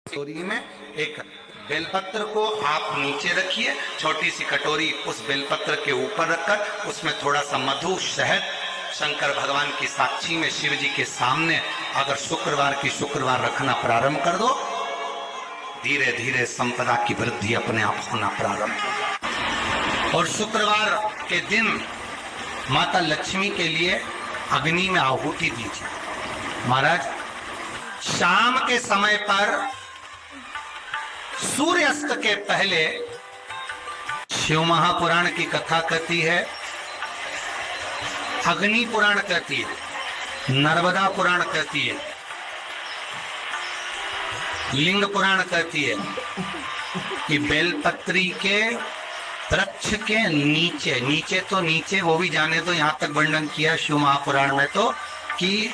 कटोरी में एक बेलपत्र को आप नीचे रखिए, छोटी सी कटोरी उस बेलपत्र के ऊपर रखकर उसमें थोड़ा सा मधु, शहद, शंकर भगवान की साक्षी में शिव जी के सामने अगर शुक्रवार की शुक्रवार रखना प्रारंभ कर दो, धीरे धीरे संपदा की वृद्धि अपने आप होना प्रारंभ होगा। और शुक्रवार के दिन माता लक्ष्मी के लिए अग्नि में आहुति दीजिए। महाराज, शाम के समय पर सूर्यास्त के पहले शिव महापुराण की कथा कहती है, अग्नि पुराण कहती है, नर्मदा पुराण कहती है, लिंग पुराण कहती है कि बेलपत्री के वृक्ष के नीचे, नीचे तो नीचे वो भी जाने तो यहां तक वर्णन किया शिव महापुराण में तो कि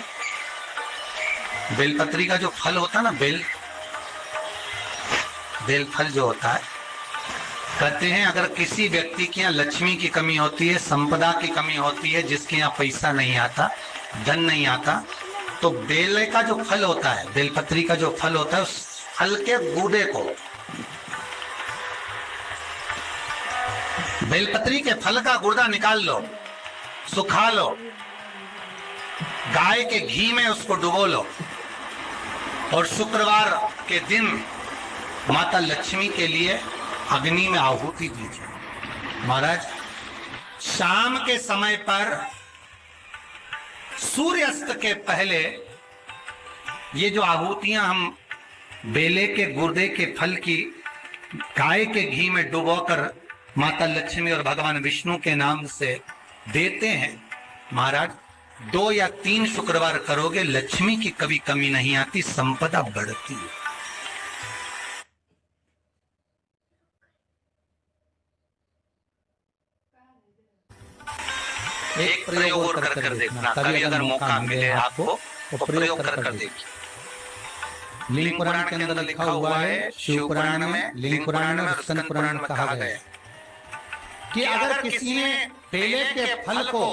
बेलपत्री का जो फल होता है ना, बेल फल जो होता है, कहते हैं अगर किसी व्यक्ति के यहाँ लक्ष्मी की कमी होती है, संपदा की कमी होती है, जिसके यहाँ पैसा नहीं आता, धन नहीं आता, तो बेल का जो फल होता है, बेलपत्री का जो फल होता है, उस फल के गूदे को, बेलपत्री के फल का गुर्दा निकाल लो, सुखा लो, गाय के घी में उसको डुबो लो और शुक्रवार के दिन माता लक्ष्मी के लिए अग्नि में आहुति दीजिए। महाराज, शाम के समय पर सूर्यास्त के पहले ये जो आहुतियां हम बेले के गुर्दे के फल की गाय के घी में डुबोकर माता लक्ष्मी और भगवान विष्णु के नाम से देते हैं, महाराज 2 या 3 शुक्रवार करोगे, लक्ष्मी की कभी कमी नहीं आती, संपदा बढ़ती है। एक प्रयोग और कर देखना, कभी अगर मौका मिले आपको तो प्रयोग कर देखिए। लिंग पुराण के अंदर लिखा हुआ है, शिव पुराण में, लिंग पुराण में और स्कंद पुराण में कहा गया है कि अगर किसी ने बेले के फल को,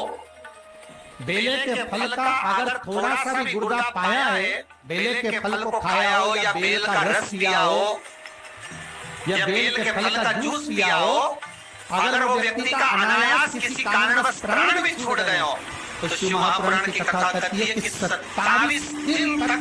बेले के फल का अगर थोड़ा सा भी गुर्दा पाया है, बेले के फल को खाया हो या बेल का रस पिया हो या बेल के फल का जूस पिया हो, अगर वो व्यक्ति का अनायास किसी कारणवश प्राण भी छूट गए हो, तो शिव महापुराण की कथा कहती है कि 27 दिन तक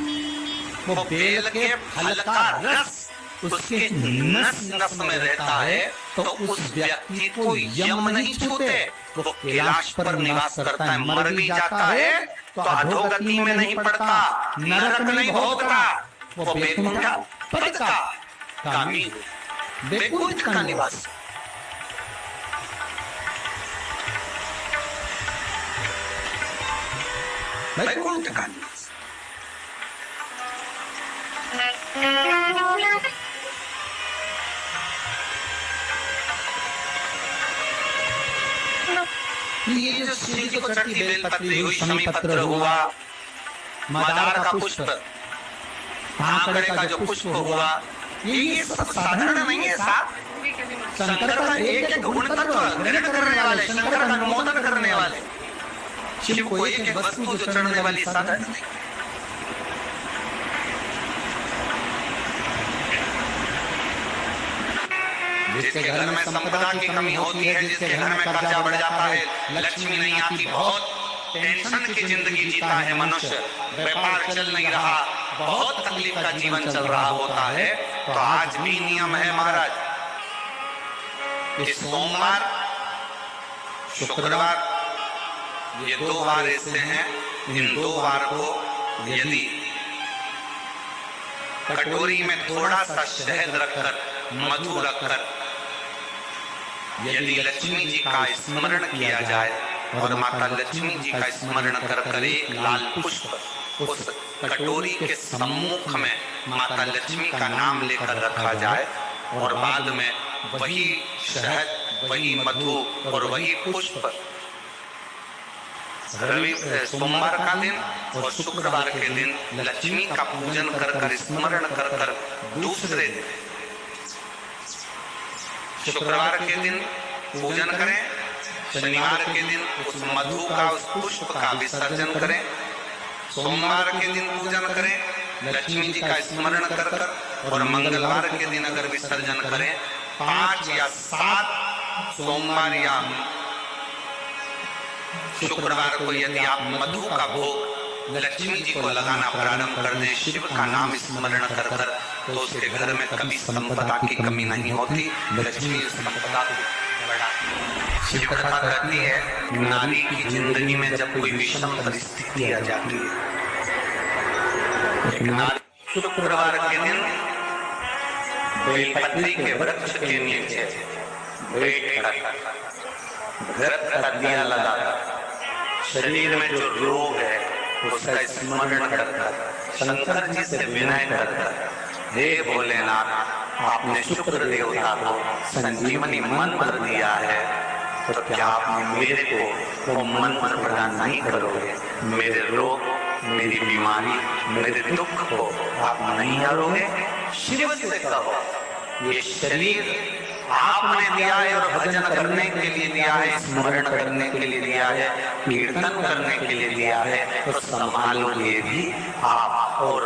वो बेल के फल का रस उसके नस नस में रहता है, तो उस व्यक्ति को यम नहीं छूते, वो कैलाश पर निवास करता है। मर भी जाता है तो अधोगति में नहीं पड़ता, नरक नहीं भोगता, वो वैकुंठ पद का कामी, वैकुंठ का निवास। वैकुंठ का निवास। ये जो शिव जी को चढ़ती बेलपत्री हुई, शमी पत्र हुआ, मदार का पुष्प, कांकड़े का जो पुष्प हुआ, ये सब साधारण नहीं है। साथ शंकर का एक गुण तत्व ग्रहण करने वाले, शंकर का अनुमोदन करने वाले, शिव को एक वस्तु जो चढ़ने वाली साधारण नहीं। जिसके घर में संपदा की कमी होती है, जिसके घर में कर्जा बढ़ जाता है, लक्ष्मी नहीं आती, बहुत टेंशन की जिंदगी जीता है मनुष्य, व्यापार चल नहीं रहा, बहुत तकलीफ का जीवन चल रहा होता है, तो आज भी नियम है महाराज, इस सोमवार, शुक्रवार, ये 2 बार ऐसे हैं, इन 2 बार को यदि कटोरी में थोड़ा सा शहद रखकर, मधु रखकर, यदि लक्ष्मी जी का स्मरण किया जाए और माता लक्ष्मी जी का स्मरण कर कर एक लाल पुष्प उस कटोरी के सम्मुख में माता लक्ष्मी का नाम लेकर रखा जाए और बाद में वही शहद, वही मधु और वही पुष्प सोमवार का दिन और शुक्रवार के दिन लक्ष्मी का पूजन कर कर, स्मरण कर कर, दूसरे दिन शुक्रवार के दिन पूजन करें, शनिवार के दिन उस मधु का, उस पुष्प का विसर्जन करें, सोमवार के दिन पूजन करें, लक्ष्मी जी का स्मरण कर कर और मंगलवार के दिन अगर विसर्जन करें, 5 या 7 सोमवार या शुक्रवार को यदि आप मधु का भोग लक्ष्मी जी को लगाना प्रारंभ कर दें, शिव का नाम स्मरण कर कर, तो उसके घर में कभी संपदा की कमी नहीं होती, लक्ष्मी संपदा को बढ़ाती। शिव कथा कहती है नारी की जिंदगी में जब कोई विषम परिस्थिति आ जाती है, शुक्रवार के दिन बेलपत्री के वृक्ष के नीचे बैठकर व्रत का दिया लगाकर शरीर में जो रोग है उसका स्मरण करकर शंकर जी से विनय करकर, हे भोलेनाथ, आपने शुक्र देवता को संजीवनी मंत्र दिया है, तो क्या आप मेरे को वो मंत्र प्रदान नहीं करोगे? मेरे रोग, मेरी बीमारी, मेरे दुख को आप नहीं हरोगे? शिव से कहो, ये शरीर आपने दिया है और भजन करने के लिए दिया है, स्मरण करने के लिए दिया है, कीर्तन करने के लिए दिया है, तो संभालोगे भी आप। और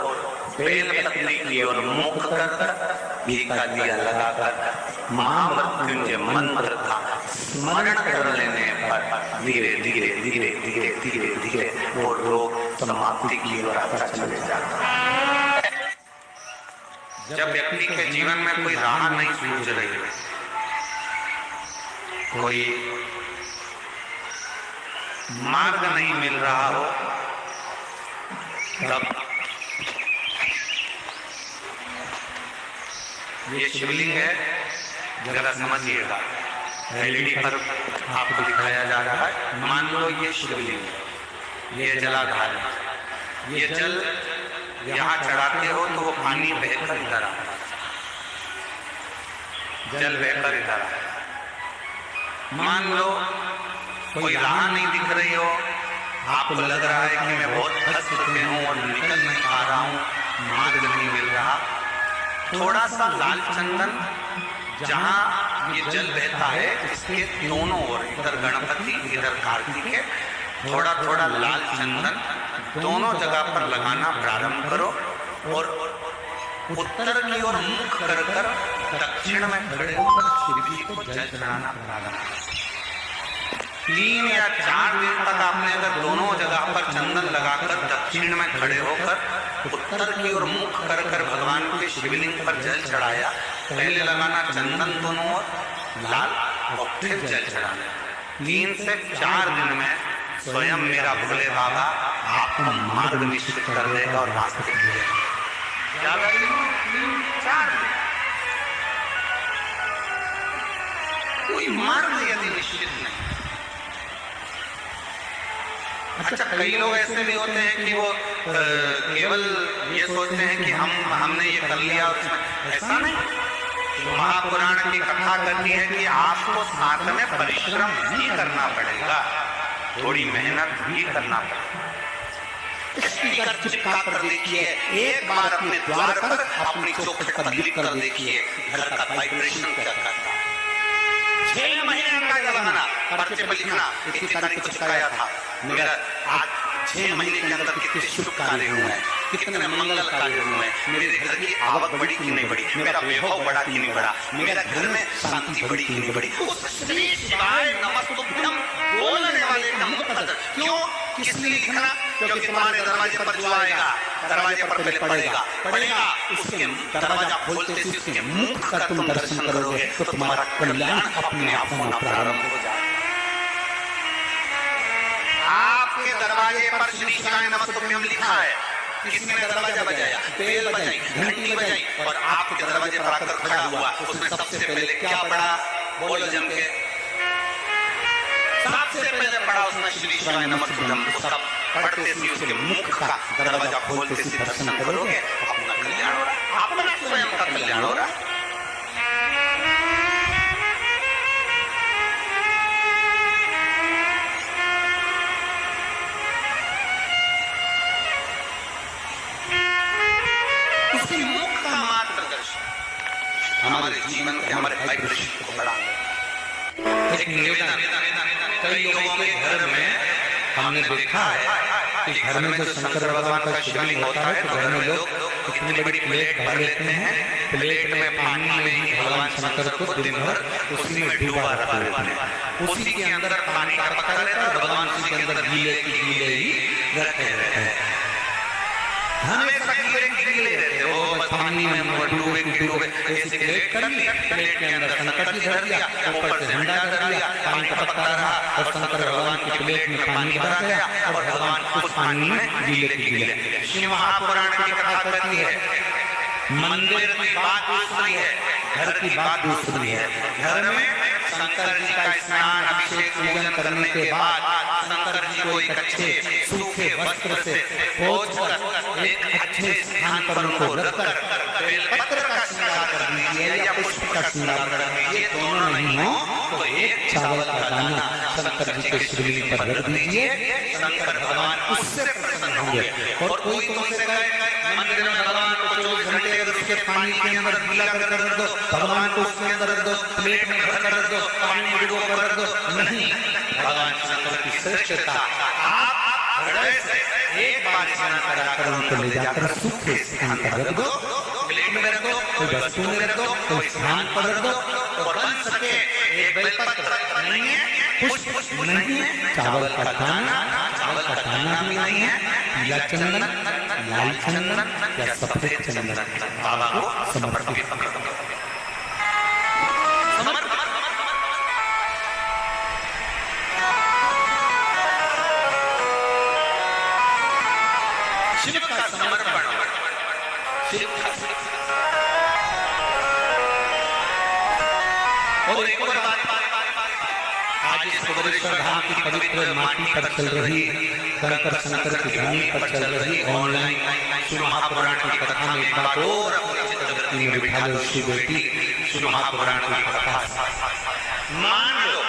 बेलपत्री की ओर मुख कर घी का दिया लगाकर महामृत्युंजय मंत्र का स्मरण कर लेने पर धीरे धीरे धीरे धीरे धीरे धीरे वो रोग समाप्ति की ओर आता चले जाता है। जब व्यक्ति के जीवन में कोई राह नहीं सूझ रही है, कोई मार्ग नहीं मिल रहा हो, तब ये शिवलिंग है, जरा समझिएगा। एलईडी पर आपको दिखाया जा रहा है, मान लो ये शिवलिंग है, ये जलाधार है, ये जल यहाँ चढ़ाते हो तो वो पानी बहकर इधर आता है, जल बहकर इधर आता है। मान लो कोई राह नहीं दिख रही हो, आपको लग रहा है कि मैं बहुत फंस चुके हूँ और निकल नहीं पा रहा हूँ, मार्ग नहीं मिल रहा, थोड़ा सा लाल चंदन जहाँ ये जल बहता है इसके दोनों ओर, इधर गणपति इधर कार्तिकेय, थोड़ा थोड़ा लाल चंदन दोनों जगह पर लगाना प्रारंभ करो और उत्तर की ओर मुख कर कर दक्षिण में खड़े होकर शिव जी को जल चढ़ाना प्रारंभ करो। 3 या 4 दिन तक आपने अगर दोनों जगह पर चंदन लगाकर दक्षिण में खड़े होकर उत्तर की ओर मुख कर कर भगवान के शिवलिंग पर जल चढ़ाया, पहले लगाना चंदन दोनों ओर लाल और फिर जल चढ़ाना, 3 से 4 दिन में स्वयं मेरा भोले बाबा आपको मार्ग निश्चित कर देगा और रास्ते देगा। क्या लगेगा? 4 दिन कोई मार्ग यदि निश्चित नहीं। अच्छा, कई लोग ऐसे भी होते हैं कि वो केवल ये सोचते हैं कि हमने ये कर लिया, ऐसा नहीं। महापुराण की कथा कहती है कि आपको साथ में परिश्रम भी करना पड़ेगा, थोड़ी मेहनत भी करना पड़ेगा। स्पीकर चिपका कर देखिए, एक बार अपने द्वार पर अपनी चौखट पर लिख कर देखिए घर का वाइब्रेशन क्या करता है। 6 महीने का जमाना पर्चे पर लिखना, इतनी तारीख को चिपकाया था, मेरा आज 6 महीने के अंदर कितने शुभ कार्य हुए हैं, कितने मंगल कार्य हुए हैं, मेरे घर की आवक बढ़ी कि नहीं बढ़ी, मेरा वैभव बढ़ा कि नहीं बढ़ा, मेरा घर में शांति बढ़ी कि नहीं बढ़ी। उस श्री शिवाय नमस्तुभ्यम बोलने वाले का मुख पर क्यों, किस लिए लिखना? क्योंकि तुम्हारे दरवाजे पर जो आएगा, दरवाजे पर पहले पड़ेगा, उसके दरवाजा खोलते से उसके मुख का तुम दर्शन करोगे तो तुम्हारा कल्याण अपने आप होना प्रारंभ हो जाएगा। आपके दरवाजे पर श्री शिवाय नमस्तुभ्यम लिखा है, किसने दरवाजा बजाया, बेल बजाई, घंटी बजाई और आपके दरवाजे पर आकर खड़ा हुआ, उसने सबसे पहले क्या पढ़ा? बोलो जम के। सबसे पहले पढ़ा उसने श्री शिवाय नमस्तुभ्यम। उसका पढ़ते ही उसके मुख का दरवाजा खोलते ही दर्शन करोगे, अपना कल्याण हो रहा, अपना स्वयं का कल्याण हो रहा। उसके मुख का मार्गदर्शन हमारे जीवन के, हमारे वाइब्रेशन को बढ़ाता। एक निवेदन, कई लोगों के घर में हमने देखा है कि घर में जो शंकर भगवान का शिवलिंग होता है तो घर में लोग कितनी बड़ी प्लेट भर लेते हैं, प्लेट में पानी में ही भगवान शंकर को दिन भर उसी में डूबा रखते हैं, उसी के अंदर पानी का पक्का रहता है, भगवान उसी के अंदर गीले की गीले ही रखे रहते हैं, हमेशा गीले की गीले रहते हैं, वो बस पानी में डूबे की डूबे। ऐसी प्लेट कर ली, प्लेट के अंदर शंकर जी धर दिया, ऊपर से झंडा धर दिया, पानी का पक्का रहा और शंकर भगवान की प्लेट में पानी भरा गया और भगवान उस पानी में गीले की गीले। शिव महापुराण की कथा करती है, मंदिर की बात दूसरी है, घर की बात दूसरी है। घर में शंकर जी का स्नान अभिषेक पूजन करने के बाद शंकर जी को एक अच्छे सूखे वस्त्र से पोंछकर एक अच्छे स्थान पर उनको रखकर बेलपत्र का श्रृंगार कर दीजिए या पुष्प का श्रृंगार कर दीजिए, दोनों नहीं हो तो एक चावल का दाना शंकर जी के शिवलिंग पर रख दीजिए, शंकर भगवान उससे प्रसन्न होंगे। और कोई तुमसे कहे मंदिर में भगवान को 24 घंटे अगर उसके पानी के अंदर गीला कर रख दो, भगवान को उसके अंदर रख दो, प्लेट में भर कर रख दो, पानी में डुबो कर रख दो, नहीं, भगवान शंकर की श्रेष्ठता आप हृदय से एक बार स्नान कराकर उनको ले जाकर सूखे स्थान पर रख दो, प्लेट में रख दो, कोई वस्तु में रख दो, कोई स्थान पर रख दो, और बन सके एक बेलपत्र नहीं है, पुष्प नहीं है, चावल का दाना भी नहीं है, पीला चंदन, लाल चंदन या सफेद चंदन बाबा को समर्पित शिव का समर्पण, शिव का। और एक और बात, आज इस सुदर्शन धाम की पवित्र माटी पर चल रही, कंकर शंकर की भूमि पर चल रही ऑनलाइन शिव महापुराण की कथा में एक बात और अपनी में बिठा लो शिव बेटी, शिव महापुराण की कथा मान लो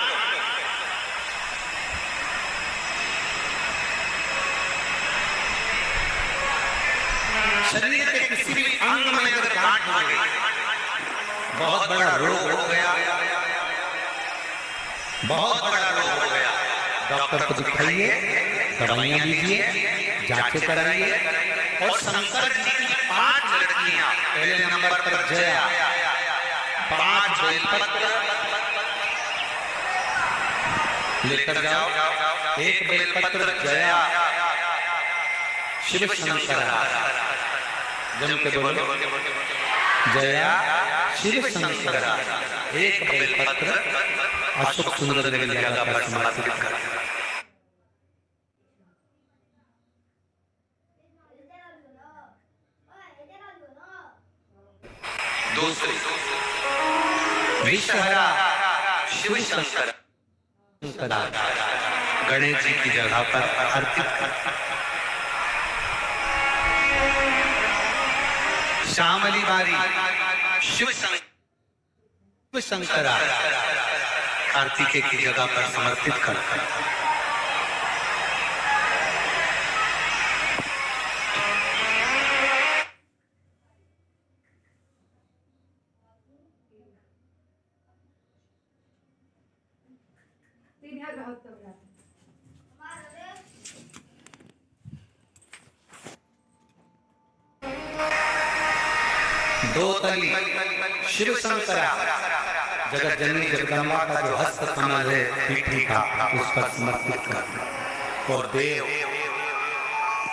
शरीर के किसी भी अंग में अगर गांठ हो गई, बहुत बड़ा रोग हो गया, बहुत बड़ा रोग हो गया, डॉक्टर को दिखाइए, दवाइयां दीजिए, जांचें कराइए। और शंकर जी की 5 लड़कियां, पहले नंबर पर जया, 5 बेलपत्र लेकर जाओ, एक बेलपत्र जया शिव शंकर, जम के बोलो जया शिव शंकर, एक बेलपत्र अशोक सुंदर देवी जगह पर समर्पित कर। दूसरी विषहरा शिव शंकर गणेश जी की जगह पर अर्पित कर। श्यामली बारी शिव शंकर कार्तिकेय की जगह पर समर्पित कर। दो तली शिव शंकर जगत जननी जगदम्बा का जो हस्त कमल है पीठी का, उस पर समर्पित कर। और देव,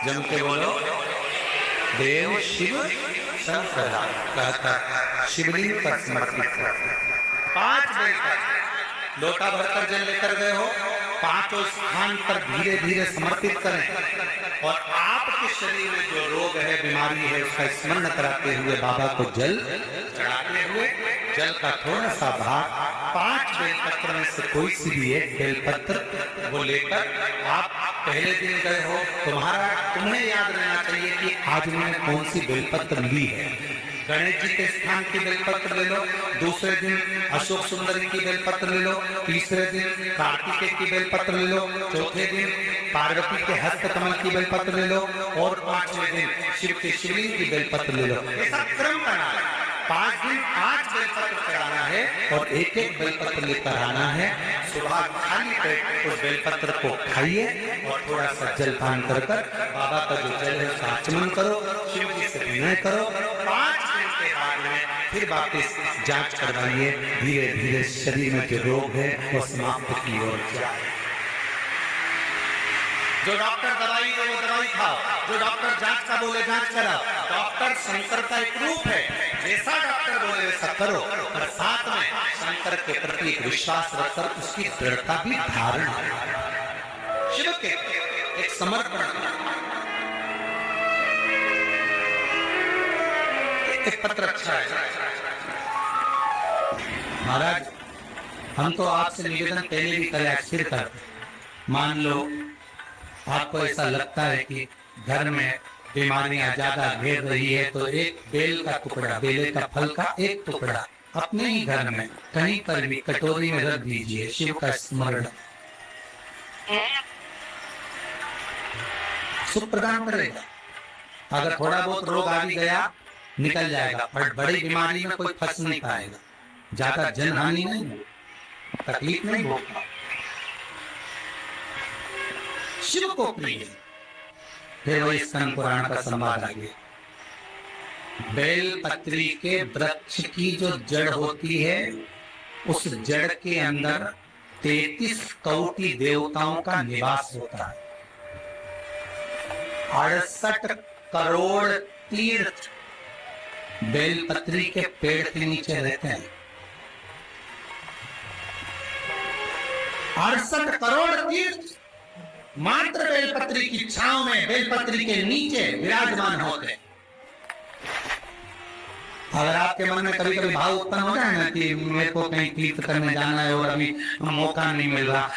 जम के बोलो देव शिव शंकर कहकर शिवलिंग पर समर्पित कर। 5 बेलपत्र लोटा भरकर जल लेकर गए हो, 5 स्थान पर धीरे धीरे समर्पित करें। और आपके शरीर में जो रोग है, बीमारी है, उसका स्मरण कराते हुए बाबा को जल चढ़ाते हुए जल का थोड़ा सा भाग 5 बेलपत्र में से कोई सी भी एक बेलपत्र वो लेकर, आप पहले दिन गए हो, तुम्हें याद रहना चाहिए कि आज मैंने कौन सी बेलपत्र ली है। गणेश जी के स्थान की बेलपत्र ले लो, दूसरे दिन अशोक सुंदरी की बेलपत्र ले लो, तीसरे दिन कार्तिकेय की बेलपत्र ले लो, चौथे दिन पार्वती के हस्त कमल की बेलपत्र ले लो, और 5वें दिन शिव के शिवलिंग की बेलपत्र ले लो। ऐसा क्रम करना है। 5 दिन 5 बेलपत्र चढ़ाना है और एक एक बेलपत्र लेकर आना है। सुबह खाली पेट उस बेलपत्र को खाइए और थोड़ा सा जलपान कर बाबा का जो जल है उसका आचमन करो। शिव जी से विनय करो, 5 दिन के बाद में फिर वापस जांच करवाइए, धीरे धीरे शरीर में जो रोग है वो समाप्त की ओर जाए। जो डॉक्टर दवाई दे वो दवाई खाओ, जो डॉक्टर जांच का बोले जांच कराओ। डॉक्टर शंकर का एक रूप है, जैसा डॉक्टर बोले वैसा करो, और साथ में शंकर के प्रति एक विश्वास रखकर उसकी दृढ़ता भी धारण शिव के एक समर्पण। एक पत्र अच्छा है महाराज, हम तो आपसे निवेदन पहले भी करे, फिर कर, मान लो आपको ऐसा लगता है कि घर में बीमारियां ज्यादा घेर रही है, तो एक बेल का टुकड़ा, बेले का फल का एक टुकड़ा अपने ही घर में कहीं पर भी कटोरी में रख दीजिए, शिव का स्मरण सुख प्रदान करेगा। अगर थोड़ा बहुत रोग आ भी गया निकल जाएगा, पर बड़ी बीमारी में कोई फंस नहीं पाएगा, ज्यादा जनहानि नहीं, तकलीफ नहीं होगा। शिव को प्रिय। फिर वही स्कंद पुराण का संवाद आ गया। बेल पत्री के वृक्ष की जो जड़ होती है, उस जड़ के अंदर 33 कोटि देवताओं का निवास होता है। 68 करोड़ तीर्थ बेलपत्री के पेड़ के नीचे रहते हैं। 68 करोड़ तीर्थ मात्र बेलपत्री की छांव में, बेलपत्री के नीचे विराजमान होते हैं। अगर आपके मन में कभी कभी भाव उत्पन्न हो जाए ना कि मेरे को कहीं तीर्थ करने जाना है और अभी मौका नहीं मिल रहा,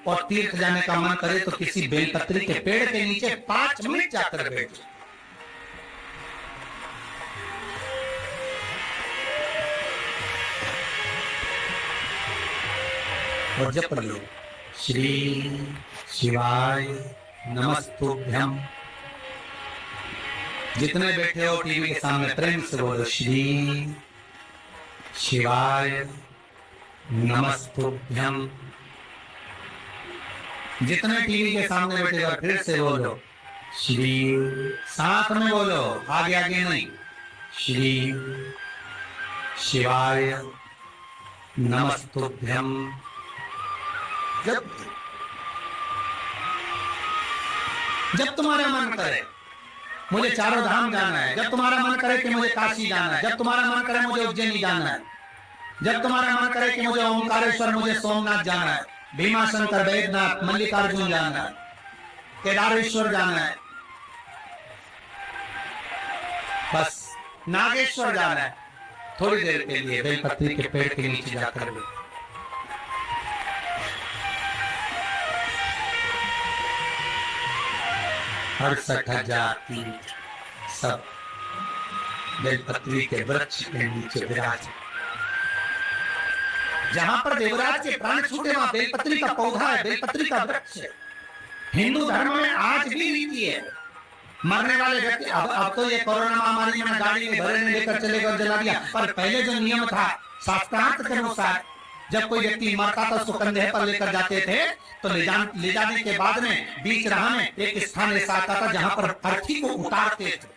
और तीर्थ जाने का मन करे, तो किसी बेलपत्री के पेड़ के नीचे 5 मिनट जाकर बैठो। और जप लो, श्री शिवाय नमस्तुभ्यम। जितने बैठे हो टीवी के सामने प्रेम से बोलो, श्री शिवाय नमस्तुभ्यम। जितने टीवी के सामने बैठे हो फिर से बोलो, श्री, साथ में बोलो, आगे आगे नहीं, श्री शिवाय नमस्तुभ्यम। जब तुम्हारा मन करे मुझे चारों धाम जाना है, जब तुम्हारा मन करे कि मुझे काशी जाना है, जब तुम्हारा मन करे मुझे उज्जैनी जाना है, जब तुम्हारा मन करे कि मुझे ओंकारेश्वर, मुझे सोमनाथ जाना है, भीमाशंकर, बैद्यनाथ, मल्लिकार्जुन जाना है, केदारेश्वर जाना है, बस नागेश्वर जाना है, थोड़ी देर के लिए बेलपत्री के पेड़ के नीचे जाकर 68,000 सब बेलपत्री के वृक्ष के नीचे विराज। जहां पर देवराज के प्राण छूटे वहां बेलपत्री का पौधा है, बेलपत्री का वृक्ष है। हिंदू धर्म में आज भी रीति है, मरने वाले व्यक्ति, अब तो ये कोरोना महामारी में गाड़ी में भरे लेकर चले गए, जला दिया, पर पहले जो नियम था शास्त्रार्थ के अनुसार, जब कोई व्यक्ति मरता था उसको कंधे पर लेकर जाते थे, तो ले जाने के बाद में बीच राह में एक स्थान ऐसा आता था जहां पर अर्थी को उतारते थे,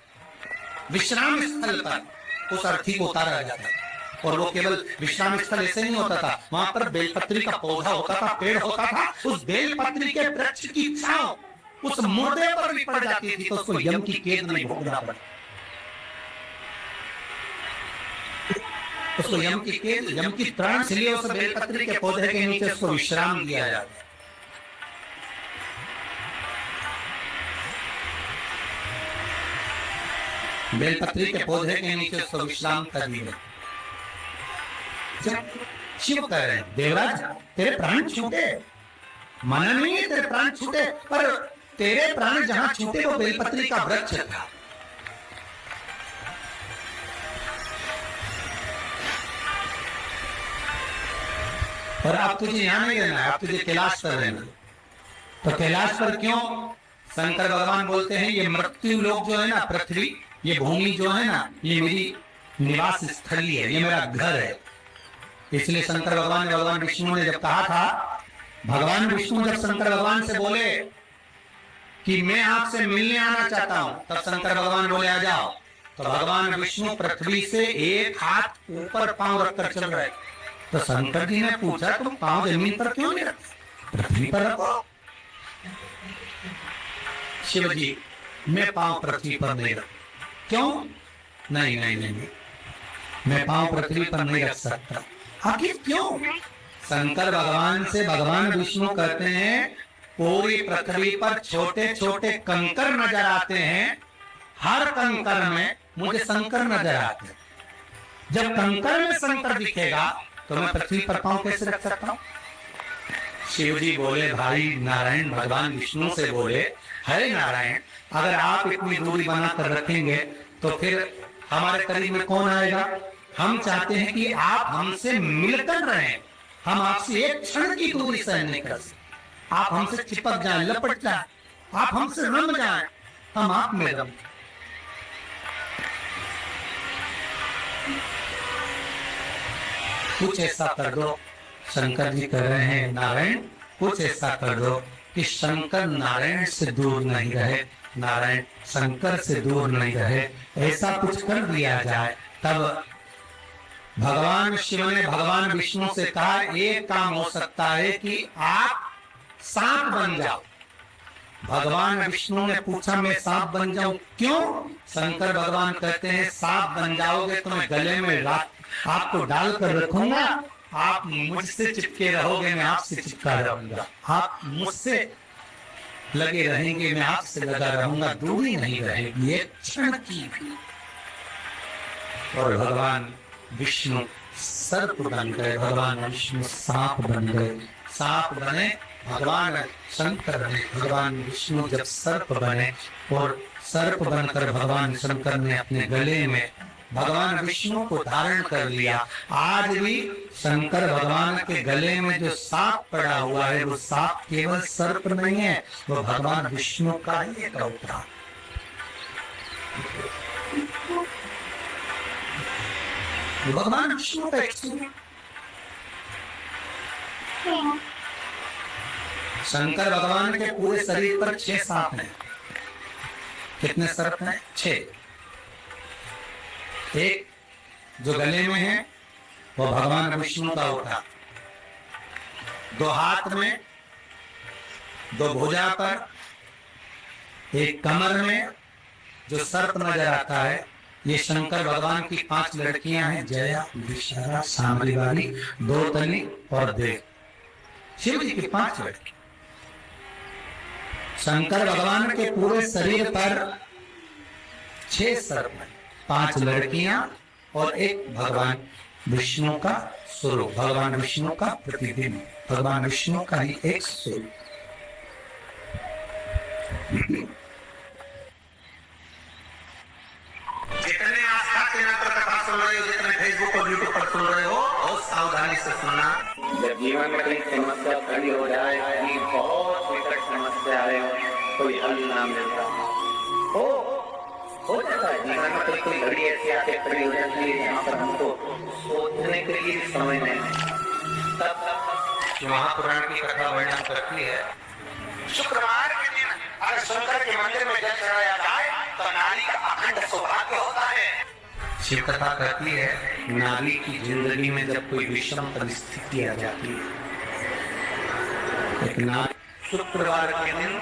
विश्राम स्थल पर उस अर्थी को उतारा जाता था। और वो केवल विश्राम स्थल ऐसे नहीं होता था, वहां पर बेलपत्री का पौधा होता था, पेड़ होता था, उस बेलपत्री के वृक्ष की छांव उस मुर्दे पर भी पड़ जाती थी, तो उसको यम की कैद नहीं भोगना पड़ा, उसको यम की कैद, यम की त्राण, इसलिए उस बेलपत्री के पौधे के नीचे उसको विश्राम दिया जाता। बेलपत्री के पौधे के नीचे उसको विश्राम कर दिया। शिव कह रहे हैं, देवराज तेरे प्राण छूटे, मना नहीं है तेरे प्राण छूटे, पर तेरे प्राण जहां छूटे वो बेलपत्री का वृक्ष था। और अब तुझे यहां नहीं रहना है, अब तुझे कैलाश पर रहना। तो कैलाश पर क्यों? शंकर भगवान बोलते हैं ये मृत्यु लोक जो है ना, पृथ्वी, ये भूमि जो है ना, ये मेरी निवास स्थली है, ये मेरा घर है। इसलिए शंकर भगवान ने, भगवान विष्णु ने जब कहा था, भगवान विष्णु जब शंकर भगवान से बोले कि मैं आपसे मिलने आना चाहता हूं, तब शंकर भगवान बोले आ जाओ। तो भगवान विष्णु पृथ्वी से एक हाथ ऊपर पांव रखकर चल रहे। तो शंकर जी ने पूछा तुम पांव जमीन पर क्यों नहीं रखते, पृथ्वी पर रखो। शिव जी मैं पांव पृथ्वी पर नहीं रख, क्यों? नहीं नहीं नहीं, मैं पांव पृथ्वी पर नहीं रख सकता। आखिर क्यों? शंकर भगवान से भगवान विष्णु कहते हैं पूरी पृथ्वी पर छोटे छोटे कंकर नजर आते हैं, हर कंकर में मुझे शंकर नजर आते हैं। जब कंकर में शंकर दिखेगा तो मैं पृथ्वी पर पांव कैसे रख सकता हूं? शिव जी बोले भाई नारायण भगवान विष्णु से बोले, हे नारायण अगर आप इतनी दूरी बनाकर रखेंगे तो फिर हमारे करीब में कौन आएगा? हम चाहते हैं कि आप हमसे मिलकर रहें, हम आपसे एक क्षण की दूरी सहन नहीं कर सकते। आप हमसे चिपक जाएं, लपट जाएं, आप हमसे रम जाएं, हम आप में रम। कुछ ऐसा कर दो, शंकर जी कह रहे हैं नारायण कुछ ऐसा कर दो कि शंकर नारायण से दूर नहीं रहे, नारायण शंकर से दूर नहीं रहे, ऐसा कुछ कर दिया जाए। तब भगवान शिव ने भगवान विष्णु से कहा एक काम हो सकता है कि आप सांप बन जाओ। भगवान विष्णु ने पूछा मैं सांप बन जाऊं क्यों? शंकर भगवान कहते हैं सांप बन जाओगे तो मैं गले में आपको डालकर रखूंगा, आप मुझसे चिपके रहोगे, मैं आपसे चिपका रहूंगा, आप मुझसे लगे रहेंगे, मैं आपसे लगा रहूंगा, दूरी नहीं रहेगी एक क्षण की भी। और भगवान विष्णु सर्प बन गए, भगवान विष्णु सांप बन गए। सांप बने भगवान शंकर बने, भगवान विष्णु जब सर्प बने और सर्प बनकर भगवान शंकर ने अपने गले में भगवान विष्णु को धारण कर लिया। आज भी शंकर भगवान के गले में जो सांप पड़ा हुआ है वो सांप केवल सर्प नहीं है, वो भगवान विष्णु का ही एक अवतार। भगवान विष्णु का एक शंकर भगवान के पूरे शरीर पर 6 सांप हैं। कितने सर्प हैं? 6। एक जो गले में है वो भगवान विष्णु का होता, 2 हाथ में, 2 भुजा पर, एक कमर में जो सर्प नजर आता है। ये शंकर भगवान की 5 लड़कियां हैं, जया, विशाला, सांबरीवाली, 2 तनी और देव। शिव जी की 5 लड़की। शंकर भगवान के पूरे शरीर पर 6 सर्प हैं, 5 लड़कियां और एक भगवान विष्णु का स्वरूप, भगवान विष्णु का प्रतिबिंब, भगवान विष्णु का ही एक स्वरूप। जितने आस्था के नाम पर कथा सुन रहे हो, जितने फेसबुक और यूट्यूब पर सुन रहे हो, बहुत सावधानी से सुनना। जब जीवन में कोई समस्या खड़ी हो जाए, कोई बहुत विकट समस्या है, कोई हल ना मिलता हो जाता है जीवन में, कोई घड़ी ऐसी आके खड़ी हो जाती है जहाँ पर हमको सोचने के लिए समय नहीं है। तब महापुराण की कथा वर्णन करती है शुक्रवार के दिन अगर शंकर के मंदिर में जल चढ़ाया जाए तो नारी का अखंड सौभाग्य होता है। शिव कथा कहती है नारी की जिंदगी में जब कोई विषम परिस्थिति आ जाती है, एक नारी शुक्रवार के दिन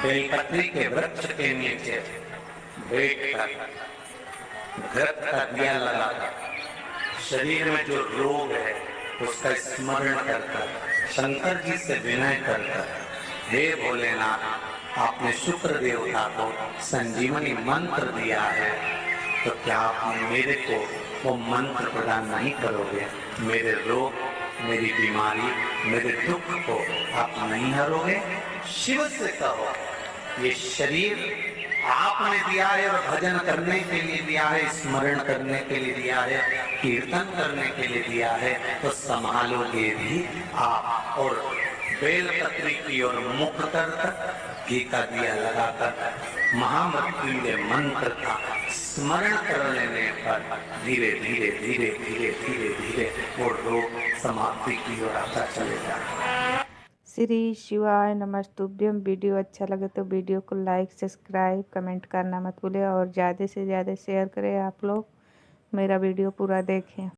बेलपत्री के वृक्ष के नीचे बैठकर व्रत का दिया लगाकर शरीर में जो रोग है उसका स्मरण करकर शंकर जी से विनय करकर, हे भोलेनाथ आपने शुक्र देवता को संजीवनी मंत्र दिया है, तो क्या आप मेरे को वो मंत्र प्रदान नहीं करोगे? मेरे रोग, मेरी बीमारी, मेरे दुख को आप नहीं हरोगे? शिव से कहो ये शरीर आपने दिया है और भजन करने के लिए दिया है, स्मरण करने के लिए दिया है, कीर्तन करने के लिए दिया है, तो संभालोगे भी आप। और बेलपत्री की ओर मुख कर घी का दिया लगाकर महामृत्युंजय मंत्र का स्मरण कर लेने पर धीरे धीरे धीरे धीरे धीरे धीरे वो रोग समाप्ति की ओर आता चलेगा। श्री शिवाय नमस्तुभ्यम। वीडियो अच्छा लगे तो वीडियो को लाइक सब्सक्राइब कमेंट करना मत भूलिए और ज़्यादा से ज़्यादा शेयर करें। आप लोग मेरा वीडियो पूरा देखें।